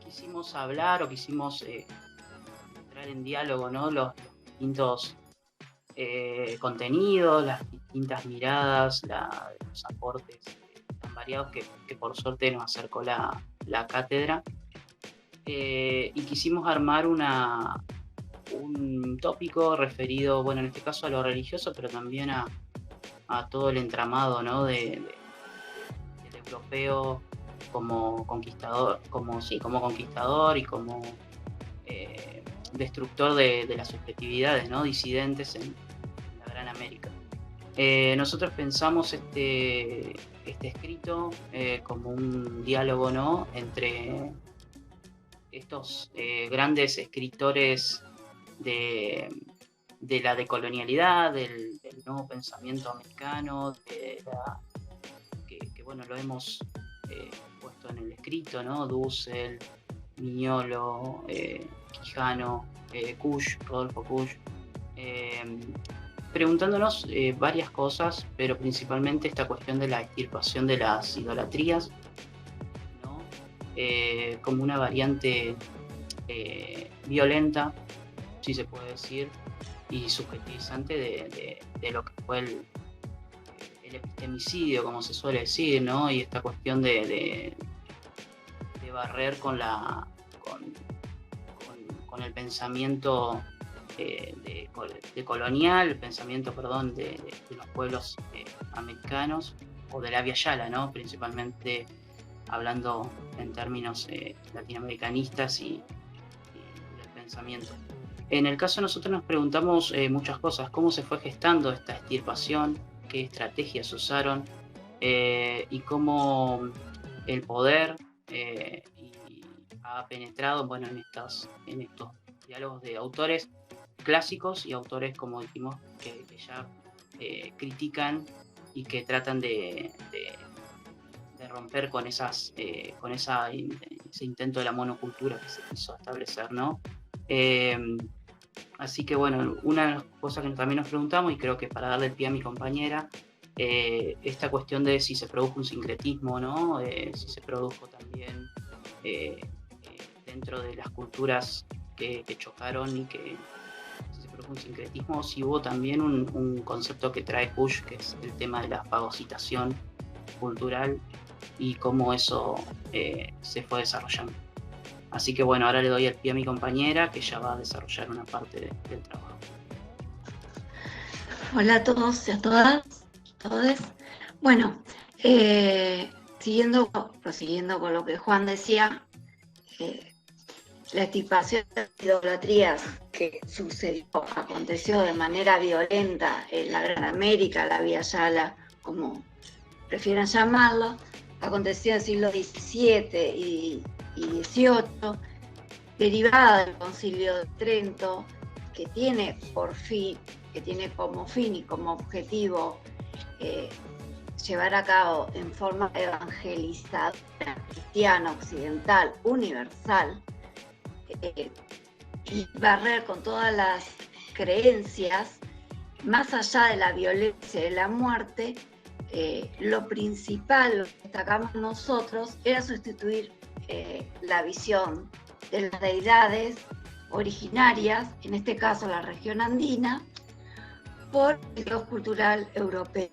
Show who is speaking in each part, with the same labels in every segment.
Speaker 1: Quisimos hablar o quisimos entrar en diálogo, ¿no? Los distintos contenidos, las distintas miradas, los aportes tan variados que por suerte nos acercó la cátedra. Y quisimos armar un tópico referido, bueno, en este caso a lo religioso, pero también a todo el entramado, ¿no? del europeo como conquistador, como conquistador y como destructor de las subjetividades, ¿no? Disidentes en la Gran América. Nosotros pensamos este escrito como un diálogo, ¿no? Entre estos grandes escritores de la decolonialidad, del nuevo pensamiento americano, que bueno, lo hemos puesto en el escrito, ¿no? Dussel, Mignolo, Quijano, Rodolfo Kusch, preguntándonos varias cosas, pero principalmente esta cuestión de la extirpación de las idolatrías, ¿no? Como una variante violenta, si se puede decir, y subjetivizante de lo que fue el epistemicidio, como se suele decir, ¿no? Y esta cuestión de barrer con el pensamiento de colonial, el pensamiento, perdón, de los pueblos americanos, o de la Via Yala, ¿no? Principalmente hablando en términos latinoamericanistas y del pensamiento. En el caso nosotros nos preguntamos muchas cosas: cómo se fue gestando esta extirpación, qué estrategias usaron, y cómo el poder ha penetrado, bueno, en estos diálogos de autores clásicos y autores, como dijimos, que ya critican y que tratan de romper con ese intento de la monocultura que se quiso establecer, ¿no? Así que bueno, una de las cosas que también nos preguntamos, y creo que para darle el pie a mi compañera, esta cuestión de si se produjo un sincretismo, ¿no? Si se produjo también dentro de las culturas que chocaron, y que si se produjo un sincretismo, si hubo también un concepto que trae Kusch, que es el tema de la fagocitación cultural, y cómo eso se fue desarrollando. Así que bueno, ahora le doy el pie a mi compañera, que ya va a desarrollar una parte del trabajo.
Speaker 2: Hola a todos y a todas, todes. Bueno, prosiguiendo con lo que Juan decía, la extirpación de las idolatrías que aconteció de manera violenta en la Gran América, la Via Yala, como prefieran llamarlo, aconteció en el siglo XVII y XVIII, derivada del Concilio de Trento, que tiene como fin y como objetivo llevar a cabo en forma evangelizadora, cristiana, occidental, universal, y barrer con todas las creencias, más allá de la violencia y de la muerte. Lo principal, lo que destacamos nosotros, era sustituir la visión de las deidades originarias, en este caso la región andina, por el Dios cultural europeo.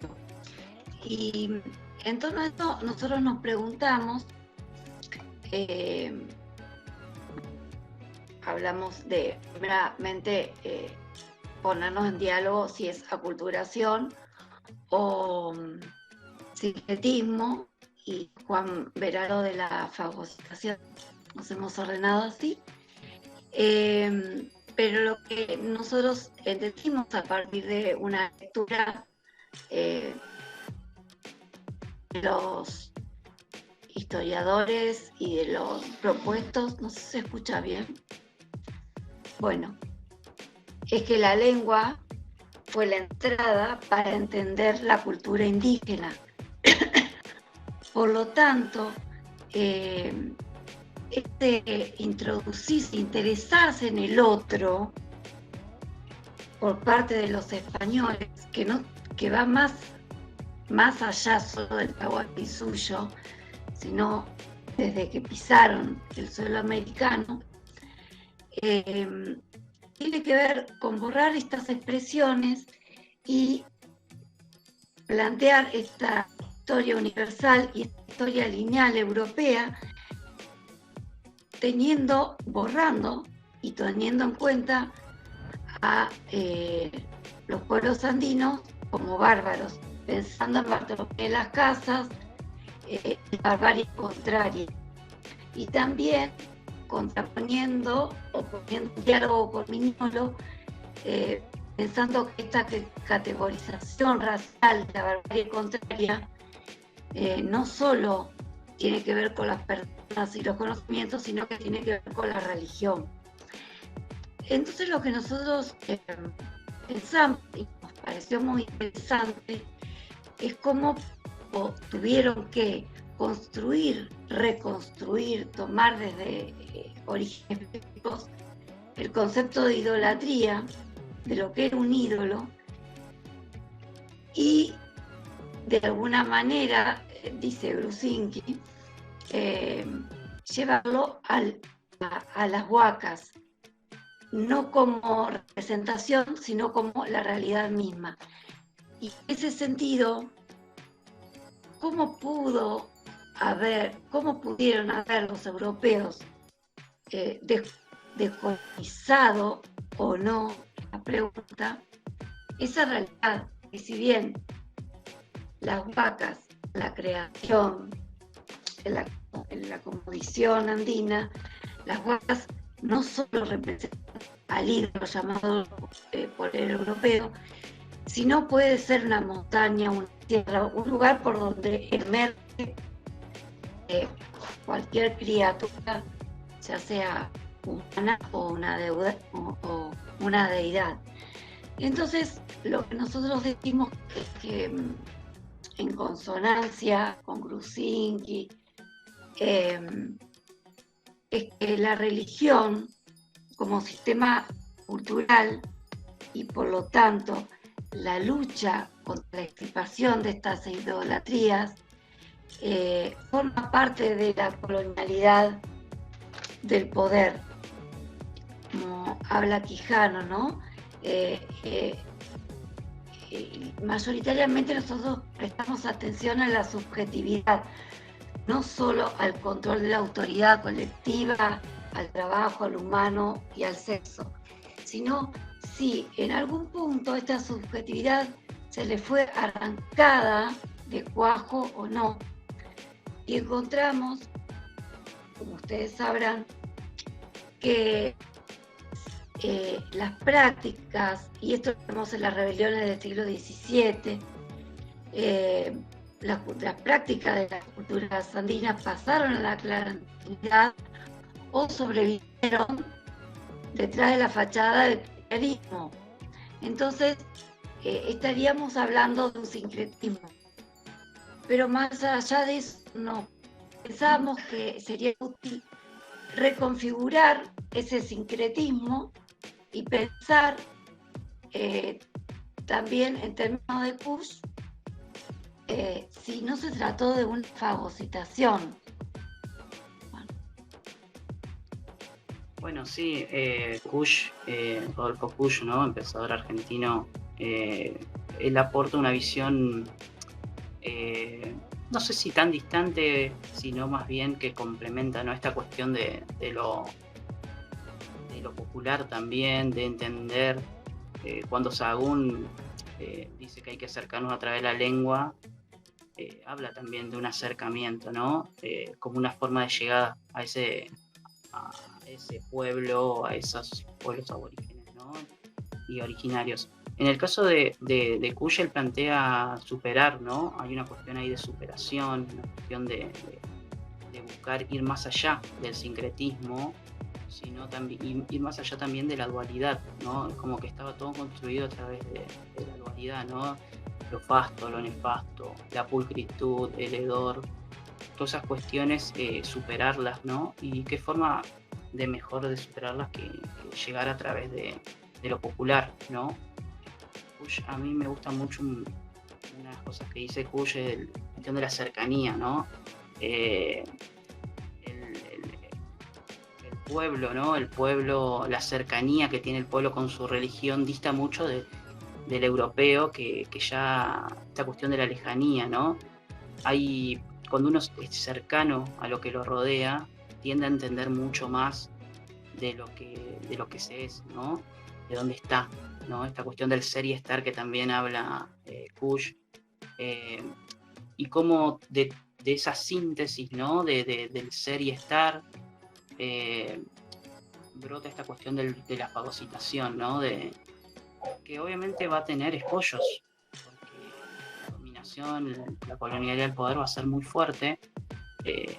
Speaker 2: Y en torno a esto nosotros nos preguntamos, hablamos de primeramente ponernos en diálogo si es aculturación o sincretismo, y Juan verá lo de la fagocitación, nos hemos ordenado así. Pero lo que nosotros entendimos a partir de una lectura de los historiadores y de los propuestos, no sé si se escucha bien. Bueno, es que la lengua fue la entrada para entender la cultura indígena. Por lo tanto, introducirse, interesarse en el otro, por parte de los españoles, que va más allá solo del Tahuantinsuyo, sino desde que pisaron el suelo americano, tiene que ver con borrar estas expresiones y plantear esta historia universal y esta historia lineal europea, borrando y teniendo en cuenta a los pueblos andinos como bárbaros, pensando en Bartolomé de las Casas, barbarie contraria, y también contraponiendo o poniendo un diálogo con Mignolo, pensando que esta categorización racial de la barbarie contraria no solo tiene que ver con las personas y los conocimientos, sino que tiene que ver con la religión. Entonces lo que nosotros pensamos y nos pareció muy interesante es cómo tuvieron que construir, reconstruir, tomar desde orígenes bíblicos el concepto de idolatría, de lo que era un ídolo, y de alguna manera, dice Grusinki, llevarlo a las huacas, no como representación, sino como la realidad misma. Y en ese sentido, ¿cómo pudieron haber los europeos descolonizado o no, la pregunta, esa realidad, que si bien las vacas, la creación, en la condición andina, las vacas no solo representan al ídolo llamado por el europeo, sino puede ser una montaña, una tierra, un lugar por donde emerge cualquier criatura, ya sea humana o una deidad. Entonces, lo que nosotros decimos es que en consonancia con Grusinki, es que la religión como sistema cultural y por lo tanto la lucha contra la extirpación de estas idolatrías forma parte de la colonialidad del poder, como habla Quijano, ¿no? Mayoritariamente nosotros prestamos atención a la subjetividad, no solo al control de la autoridad colectiva, al trabajo, al humano y al sexo, sino si en algún punto esta subjetividad se le fue arrancada de cuajo o no. Y encontramos, como ustedes sabrán, que las prácticas, y esto lo vemos en las rebeliones del siglo XVII, las prácticas de las culturas andinas pasaron a la clandestinidad o sobrevivieron detrás de la fachada del cristianismo. Entonces, estaríamos hablando de un sincretismo. Pero más allá de eso, no pensamos que sería útil reconfigurar ese sincretismo y pensar también en términos de Kush, si no se trató de una fagocitación.
Speaker 1: Bueno, sí, Kush, Rodolfo Kush, ¿no? Pensador argentino, él aporta una visión, no sé si tan distante, sino más bien que complementa, ¿no? Esta cuestión de lo popular también, de entender, cuando Sahagún dice que hay que acercarnos a través de la lengua, habla también de un acercamiento, ¿no? Como una forma de llegada a ese pueblo, a esos pueblos aborígenes, ¿no? Y originarios. En el caso de Kush, él plantea superar, ¿no? Hay una cuestión ahí de superación, una cuestión de buscar ir más allá del sincretismo, sino también ir más allá también de la dualidad, ¿no? Es como que estaba todo construido a través de la dualidad, ¿no? Lo fasto, lo nefasto, la pulcritud, el hedor, todas esas cuestiones, superarlas, ¿no? Y qué forma de mejor de superarlas que llegar a través de de lo popular, ¿no? Kush, a mí me gusta mucho una de las cosas que dice Kush, es la cuestión de la cercanía, ¿no? Eh, el pueblo, ¿no? El pueblo, la cercanía que tiene el pueblo con su religión dista mucho del europeo, que ya, esta cuestión de la lejanía, ¿no? Cuando uno es cercano a lo que lo rodea, tiende a entender mucho más de lo que se es, ¿no? De dónde está, ¿no? Esta cuestión del ser y estar que también habla Kush, y cómo de esa síntesis, ¿no? Del ser y estar, brota esta cuestión de la fagocitación, ¿no? Que obviamente va a tener escollos, porque la dominación, la colonialidad del poder va a ser muy fuerte. eh,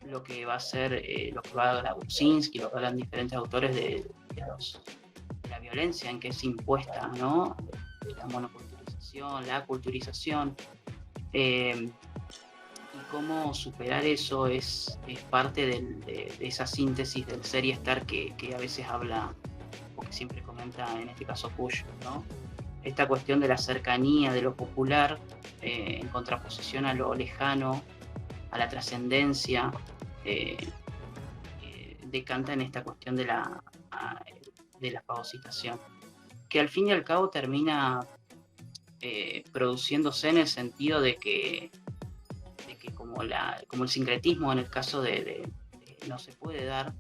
Speaker 1: lo que va a ser, lo que va a hablar Brzezinski, lo que hablan diferentes autores de la violencia en que es impuesta, ¿no? De la monoculturización, la culturización, y cómo superar eso es parte de esa síntesis del ser y estar que a veces habla, o que siempre comenta en este caso Kush, ¿no? Esta cuestión de la cercanía, de lo popular, en contraposición a lo lejano, a la trascendencia, eh, decanta en esta cuestión de la fagocitación, que al fin y al cabo termina produciéndose en el sentido de que como el sincretismo en el caso de no se puede dar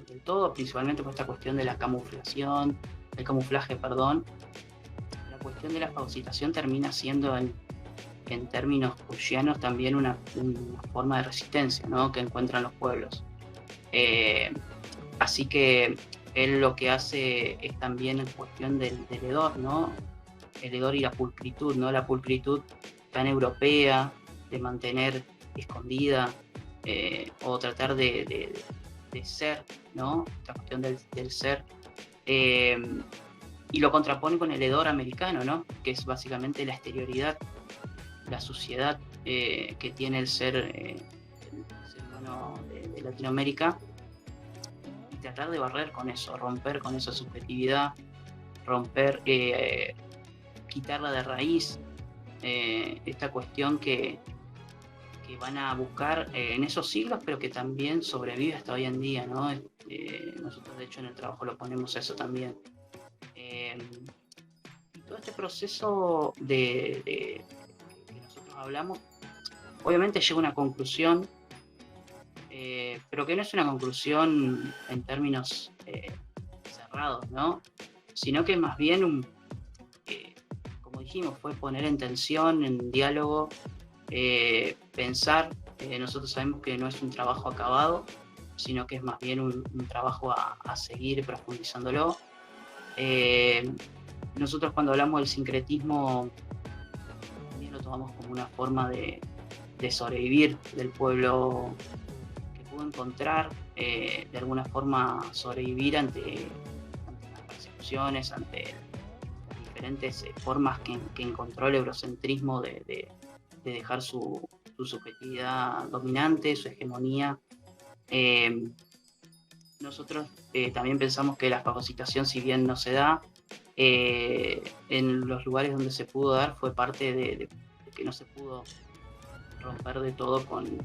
Speaker 1: del todo, principalmente por esta cuestión de la camuflación, el camuflaje, perdón, la cuestión de la fagocitación termina siendo en términos kushianos también una forma de resistencia, ¿no? Que encuentran los pueblos. Así que él lo que hace es también en cuestión del hedor, ¿no? El hedor y la pulcritud, ¿no? La pulcritud tan europea, de mantener escondida, o tratar de ser, ¿no? Esta cuestión del ser. Y lo contrapone con el hedor americano, ¿no? Que es básicamente la exterioridad, la suciedad que tiene el ser humano de Latinoamérica, y tratar de barrer con eso, romper con esa subjetividad, romper, quitarla de raíz, esta cuestión que van a buscar en esos siglos, pero que también sobrevive hasta hoy en día, ¿no? Nosotros de hecho en el trabajo lo ponemos eso también. Y todo este proceso que nosotros hablamos, obviamente llega a una conclusión, pero que no es una conclusión en términos cerrados, ¿no? Sino que más bien como dijimos, fue poner en tensión, en diálogo, pensar. Nosotros sabemos que no es un trabajo acabado, sino que es más bien un trabajo a seguir profundizándolo. Nosotros cuando hablamos del sincretismo también lo tomamos como una forma de sobrevivir del pueblo, que pudo encontrar de alguna forma sobrevivir ante las persecuciones, ante diferentes formas que encontró el eurocentrismo de dejar su subjetividad dominante, su hegemonía. Nosotros también pensamos que la fagocitación, si bien no se da, en los lugares donde se pudo dar fue parte de que no se pudo romper de todo con el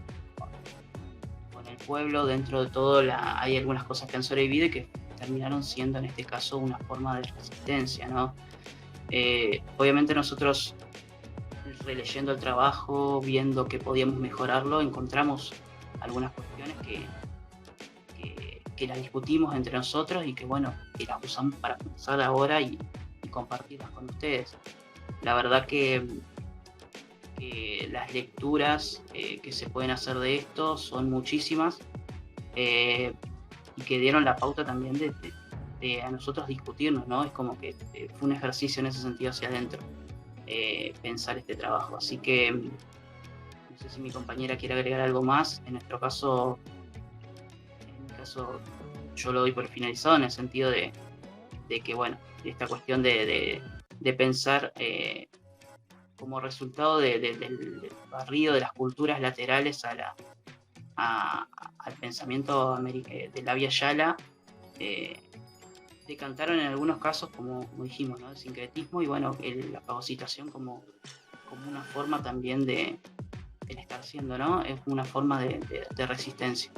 Speaker 1: pueblo. Dentro de todo hay algunas cosas que han sobrevivido y que terminaron siendo en este caso una forma de resistencia, ¿no? Obviamente nosotros, releyendo el trabajo, viendo que podíamos mejorarlo, encontramos algunas cuestiones que las discutimos entre nosotros y que bueno, que las usamos para pensar ahora y compartirlas con ustedes. La verdad que las lecturas que se pueden hacer de esto son muchísimas, y que dieron la pauta también de a nosotros discutirnos, ¿no? Es como que fue un ejercicio en ese sentido hacia adentro, pensar este trabajo. Así que no sé si mi compañera quiere agregar algo más. En mi caso yo lo doy por finalizado en el sentido de que, bueno, esta cuestión de pensar como resultado del barrido de las culturas laterales al pensamiento de la Via Yala, decantaron en algunos casos, como dijimos, ¿no? El sincretismo y bueno, la fagocitación como una forma también de el estar siendo, ¿no? Es una forma de resistencia.